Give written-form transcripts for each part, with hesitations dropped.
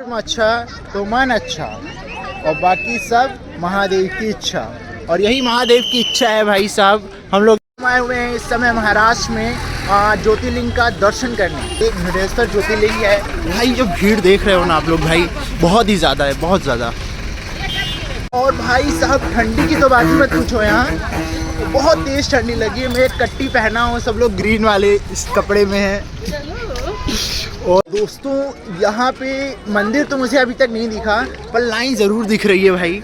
अच्छा तो मन अच्छा और बाकी सब महादेव की इच्छा। और यही महादेव की इच्छा है भाई साहब। हम लोग आए हुए हैं इस समय महाराष्ट्र में ज्योतिर्लिंग का दर्शन करने। एक घृणेश्वर ज्योतिर्लिंग है भाई। जो भीड़ देख रहे हो ना आप लोग भाई, बहुत ही ज़्यादा है, बहुत ज़्यादा। और भाई साहब ठंडी की तो बात ही मत पूछो, यहाँ बहुत तेज़ ठंडी लगी है। मैं कट्टी पहना हूँ, सब लोग ग्रीन वाले इस कपड़े में हैं। और दोस्तों यहाँ पे मंदिर तो मुझे अभी तक नहीं दिखा, पर लाइन ज़रूर दिख रही है भाई।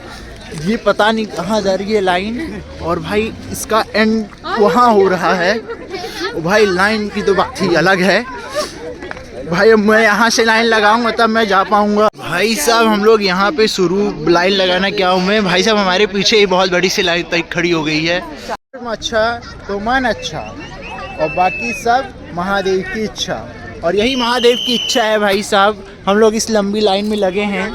ये पता नहीं कहाँ जा रही है लाइन, और भाई इसका एंड वहाँ हो रहा है। भाई लाइन की तो बात ही अलग है भाई। अब मैं यहाँ से लाइन लगाऊंगा तब मैं जा पाऊँगा। भाई साहब हम लोग यहाँ पे शुरू लाइन लगाना क्या हूँ मैं, भाई साहब हमारे पीछे ही बहुत बड़ी सी लाइन तक खड़ी हो गई है। अच्छा तो मन अच्छा और बाकी सब महादेव की इच्छा। और यही महादेव की इच्छा है भाई साहब। हम लोग इस लंबी लाइन में लगे हैं।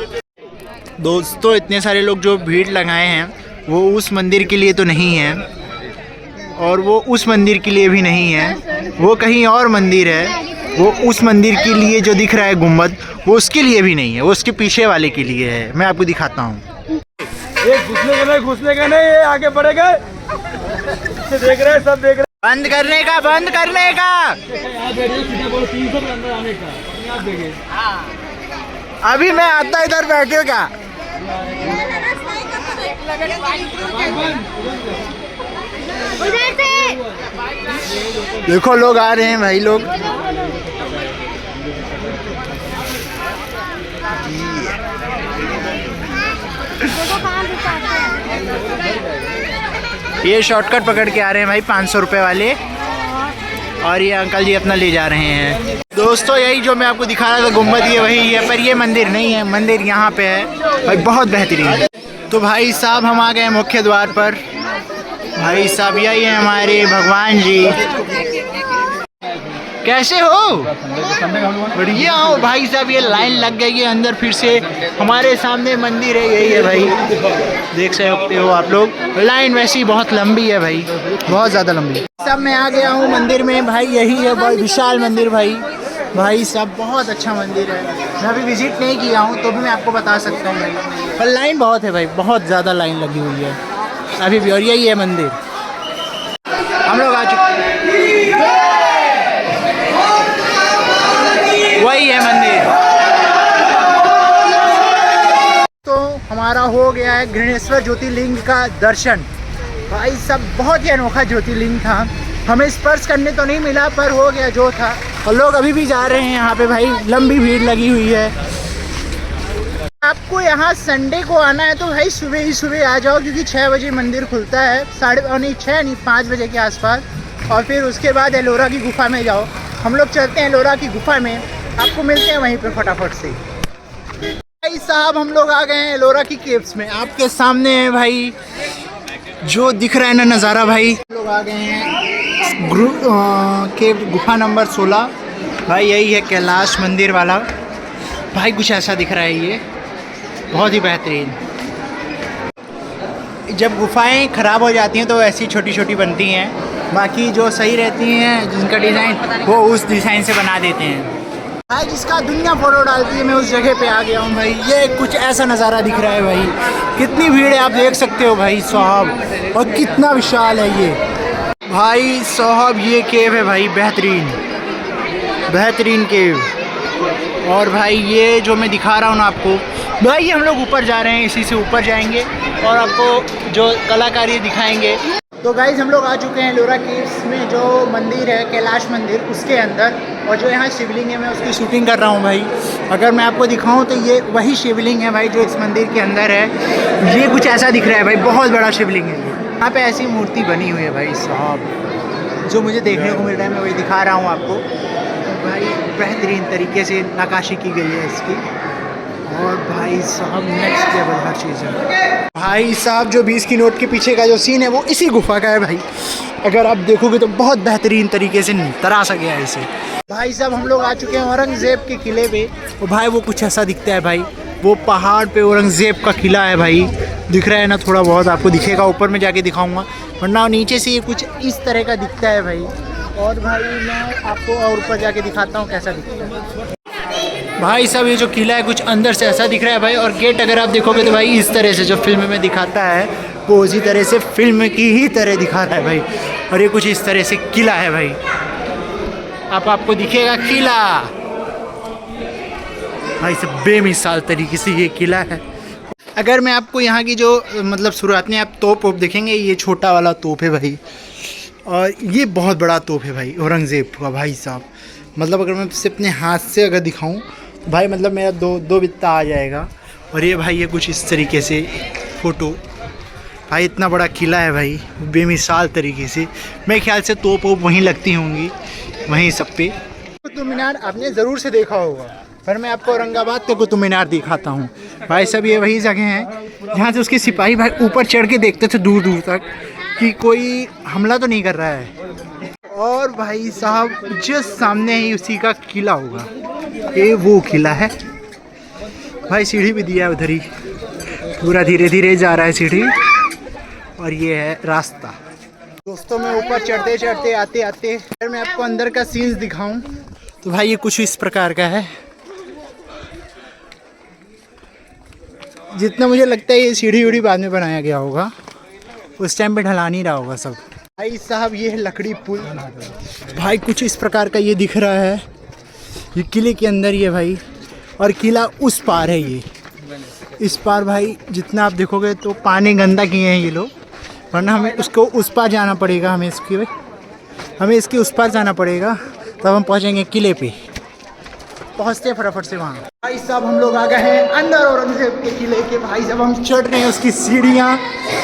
दोस्तों इतने सारे लोग जो भीड़ लगाए हैं वो उस मंदिर के लिए तो नहीं है, और वो उस मंदिर के लिए भी नहीं है, वो कहीं और मंदिर है। वो उस मंदिर के लिए जो दिख रहा है गुम्बद, वो उसके लिए भी नहीं है, वो उसके पीछे वाले के लिए है। मैं आपको दिखाता हूँ। ये घुसने का नहीं, ये आगे बढ़ेगा। देख रहे हैं, सब देख रहे हैं। बंद करने का, बंद करने का। अभी मैं आता इधर बैठेगा। देखो लोग आ रहे हैं भाई लोग। ये शॉर्टकट पकड़ के आ रहे हैं भाई 500 रुपए वाले, और ये अंकल जी अपना ले जा रहे हैं। दोस्तों यही जो मैं आपको दिखा रहा था गुम्बद, ये वही है, पर ये मंदिर नहीं है। मंदिर यहाँ पे है भाई, बहुत बेहतरीन। तो भाई साहब हम आ गए मुख्य द्वार पर। भाई साहब यही है हमारे भगवान जी। कैसे हो? बढ़िया हो भाई साहब। ये लाइन लग गई है अंदर फिर से। हमारे सामने मंदिर है, यही है भाई, देख सकते हो आप लोग। लाइन वैसे ही बहुत लंबी है भाई, बहुत ज़्यादा लंबी। सब मैं आ गया हूँ मंदिर में भाई। यही है बहुत विशाल मंदिर भाई। भाई साहब बहुत अच्छा मंदिर है। मैं अभी विजिट नहीं किया हूँ तो भी मैं आपको बता सकता हूँ भाई, पर लाइन बहुत है भाई, बहुत ज़्यादा लाइन लगी हुई है अभी भी। और यही है मंदिर, हम लोग आ चुके हैं। वही है मंदिर। तो हमारा हो गया है घृणेश्वर ज्योतिर्लिंग का दर्शन। भाई सब बहुत ही अनोखा ज्योतिर्लिंग था। हमें स्पर्श करने तो नहीं मिला, पर हो गया जो था। और लोग अभी भी जा रहे हैं यहाँ पे भाई, लंबी भीड़ लगी हुई है। आपको यहाँ संडे को आना है तो भाई सुबह ही सुबह आ जाओ, क्योंकि 6 बजे मंदिर खुलता है, 5 बजे के आसपास। और फिर उसके बाद एलोरा की गुफा में जाओ। हम लोग चलते हैं एलोरा की गुफा में, आपको मिलते हैं वहीं पे फटाफट से। भाई साहब हम लोग आ गए हैं एलोरा की केव्स में। आपके सामने है भाई जो दिख रहा है ना नज़ारा भाई। हम लोग आ गए हैं केव गुफा नंबर 16 भाई। यही है कैलाश मंदिर वाला भाई। कुछ ऐसा दिख रहा है, ये बहुत ही बेहतरीन। जब गुफाएं ख़राब हो जाती हैं तो ऐसी छोटी छोटी बनती हैं, बाकी जो सही रहती हैं जिनका डिज़ाइन वो उस डिज़ाइन से बना देते हैं भाई। जिसका दुनिया फ़ोटो डालती है, मैं उस जगह पे आ गया हूँ भाई। ये कुछ ऐसा नज़ारा दिख रहा है भाई। कितनी भीड़ है आप देख सकते हो भाई साहब, और कितना विशाल है ये भाई साहब। ये केव है भाई, बेहतरीन बेहतरीन केव। और भाई ये जो मैं दिखा रहा हूँ ना आपको भाई, ये हम लोग ऊपर जा रहे हैं, इसी से ऊपर जाएंगे और आपको जो कलाकारी दिखाएंगे। तो गाइज हम लोग आ चुके हैं एलोरा केव्स में, जो मंदिर है कैलाश मंदिर, उसके अंदर। और जो यहाँ शिवलिंग है मैं उसकी शूटिंग कर रहा हूँ भाई। अगर मैं आपको दिखाऊँ तो ये वही शिवलिंग है भाई जो इस मंदिर के अंदर है। ये कुछ ऐसा दिख रहा है भाई, बहुत बड़ा शिवलिंग है ये। यहाँ पे ऐसी मूर्ति बनी हुई है भाई साहब, जो मुझे देखने को मिल रहा है, मैं वही दिखा रहा हूँ आपको भाई। बेहतरीन तरीके से नक्काशी की गई है इसकी। और भाई साहब नेक्स्ट लेवल हर चीज़ है भाई साहब। जो 20 की नोट के पीछे का जो सीन है वो इसी गुफा का है भाई। अगर आप देखोगे तो बहुत बेहतरीन तरीके से तराशा गया है इसे भाई साहब। हम लोग आ चुके हैं औरंगज़ेब के किले पे। और भाई वो कुछ ऐसा दिखता है भाई, वो पहाड़ पे औरंगज़ेब का किला है भाई। दिख रहा है ना, थोड़ा बहुत आपको दिखेगा, ऊपर में जाके दिखाऊंगा, वरना नीचे से ये कुछ इस तरह का दिखता है भाई। और भाई मैं आपको और ऊपर जाके दिखाता हूँ कैसा दिखता है भाई साहब ये जो किला है कुछ अंदर से ऐसा दिख रहा है भाई, और गेट अगर आप देखोगे तो भाई इस तरह से जो फिल्म में दिखाता है वो उसी तरह से फिल्म की ही तरह दिखा रहा है भाई। और ये कुछ इस तरह से किला है भाई, आपको दिखेगा किला भाई सब बेमिसाल तरीके से ये किला है। अगर मैं आपको यहाँ की जो मतलब शुरुआत में आप तोप देखेंगे, ये छोटा वाला तोप है भाई, और ये बहुत बड़ा तोप है भाई औरंगज़ेब का भाई साहब। मतलब अगर मैं इसे अपने हाथ से अगर दिखाऊं तो भाई मतलब मेरा दो बित्ता आ जाएगा। और ये भाई ये कुछ इस तरीके से फ़ोटो भाई, इतना बड़ा किला है भाई बेमिसाल तरीके से। मेरे ख्याल से तोप वहीं लगती होंगी वहीं सब पे। कुतुब मीनार आपने ज़रूर से देखा होगा, पर मैं आपको औरंगाबाद के कुतुब मीनार दिखाता हूँ भाई साहब। ये वही जगह है जहाँ से उसके सिपाही भाई ऊपर चढ़ के देखते थे दूर दूर तक कि कोई हमला तो नहीं कर रहा है। और भाई साहब जस्ट सामने ही उसी का किला होगा, ये वो किला है भाई। सीढ़ी भी दिया है उधर ही, पूरा धीरे धीरे जा रहा है सीढ़ी, और ये है रास्ता। दोस्तों मैं ऊपर चढ़ते चढ़ते आते आते अगर मैं आपको अंदर का सीन्स दिखाऊं तो भाई ये कुछ इस प्रकार का है। जितना मुझे लगता है ये सीढ़ी उड़ी बाद में बनाया गया होगा, उस टाइम पे ढला नहीं रहा होगा सब। भाई साहब ये है लकड़ी पुल भाई, कुछ इस प्रकार का ये दिख रहा है। ये किले के अंदर ही है भाई, और किला उस पार है, ये इस पार भाई जितना आप देखोगे तो पानी गंदा किए हैं ये लोग, वरना हमें उसको उस पार जाना पड़ेगा। हमें इसके उस पार जाना पड़ेगा, तब हम पहुँचेंगे किले पे। पहुँचते फटाफट से वहाँ। भाई साहब हम लोग आ गए हैं अंदर औरंगज़ेब के किले के। भाई साहब हम चढ़ रहे हैं उसकी सीढ़ियाँ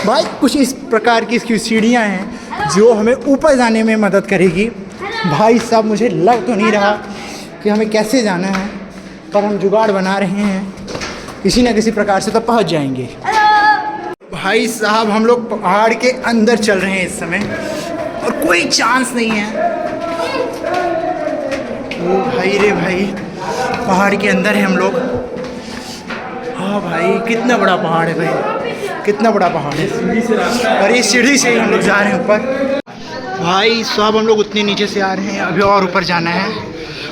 भाई, कुछ इस प्रकार की इसकी सीढ़ियाँ हैं जो हमें ऊपर जाने में मदद करेगी। भाई साहब मुझे लग तो नहीं रहा कि हमें कैसे जाना है, पर हम जुगाड़ बना रहे हैं, किसी न किसी प्रकार से तो पहुँच जाएंगे। भाई साहब हम लोग पहाड़ के अंदर चल रहे हैं इस समय, और कोई चांस नहीं है। ओ भाई रे भाई, पहाड़ के अंदर है हम लोग। हाँ भाई कितना बड़ा पहाड़ है भाई, कितना बड़ा पहाड़ है, और ये सीढ़ी से ही हम लोग जा रहे हैं ऊपर। भाई साहब हम लोग उतने नीचे से आ रहे हैं, अभी और ऊपर जाना है,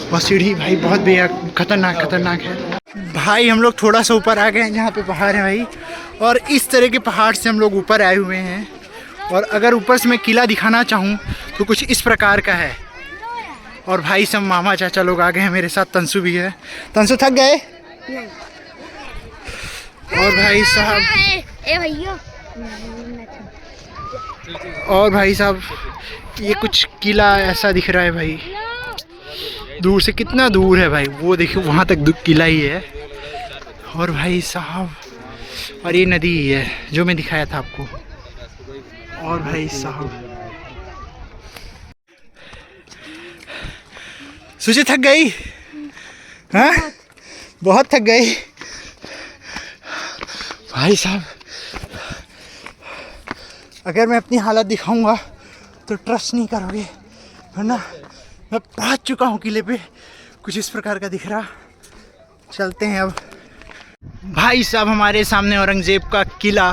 और सीढ़ी भाई बहुत बेहद खतरनाक है। भाई हम लोग थोड़ा सा ऊपर आ गए हैं जहाँ पे पहाड़ है भाई, और इस तरह के पहाड़ से हम लोग ऊपर आए हुए हैं। और अगर ऊपर से मैं किला दिखाना चाहूँ तो कुछ इस प्रकार का है। और भाई सब मामा चाचा लोग आ गए हैं मेरे साथ, तंसु भी है। तंसु थक गए? और भाई साहब भाई साहब ये कुछ किला ऐसा दिख रहा है भाई, दूर से कितना दूर है भाई, वो देखिए वहाँ तक किला ही है। और भाई साहब और ये नदी ही है जो मैं दिखाया था आपको। और भाई साहब सुचे थक गई? हाँ बहुत थक गई भाई साहब। अगर मैं अपनी हालत दिखाऊंगा तो ट्रस्ट नहीं करोगे, वरना मैं पहुंच चुका हूँ किले पे, कुछ इस प्रकार का दिख रहा। चलते हैं अब। भाई साहब हमारे सामने औरंगज़ेब का किला,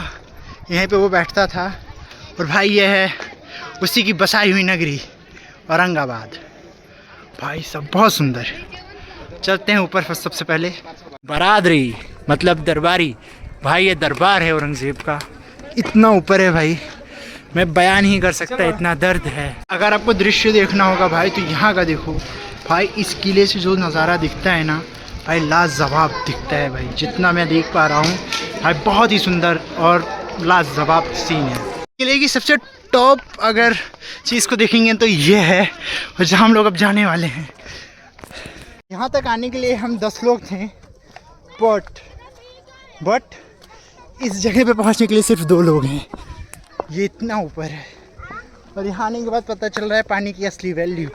यहीं पे वो बैठता था। और भाई ये है उसी की बसाई हुई नगरी औरंगाबाद। भाई साहब बहुत सुंदर। चलते हैं ऊपर। सबसे पहले बरादरी मतलब दरबारी, भाई ये दरबार है औरंगज़ेब का, इतना ऊपर है भाई, मैं बयान ही कर सकता, इतना दर्द है। अगर आपको दृश्य देखना होगा भाई तो यहाँ का देखो भाई, इस किले से जो नज़ारा दिखता है ना भाई, लाजवाब दिखता है भाई। जितना मैं देख पा रहा हूँ भाई बहुत ही सुंदर और लाजवाब सीन है। किले की सबसे टॉप अगर चीज़ को देखेंगे तो ये है, और जहाँ हम लोग अब जाने वाले हैं। यहाँ तक आने के लिए हम 10 लोग थे, बट इस जगह पे पहुँचने के लिए सिर्फ 2 लोग हैं। ये इतना ऊपर है, और यहाँ आने के बाद पता चल रहा है पानी की असली वैल्यू।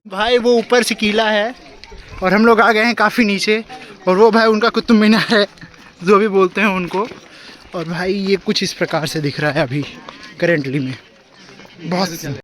भाई वो ऊपर से किला है, और हम लोग आ गए हैं काफ़ी नीचे, और वो भाई उनका कुतुब मीनार है जो भी बोलते हैं उनको। और भाई ये कुछ इस प्रकार से दिख रहा है अभी करेंटली में, बहुत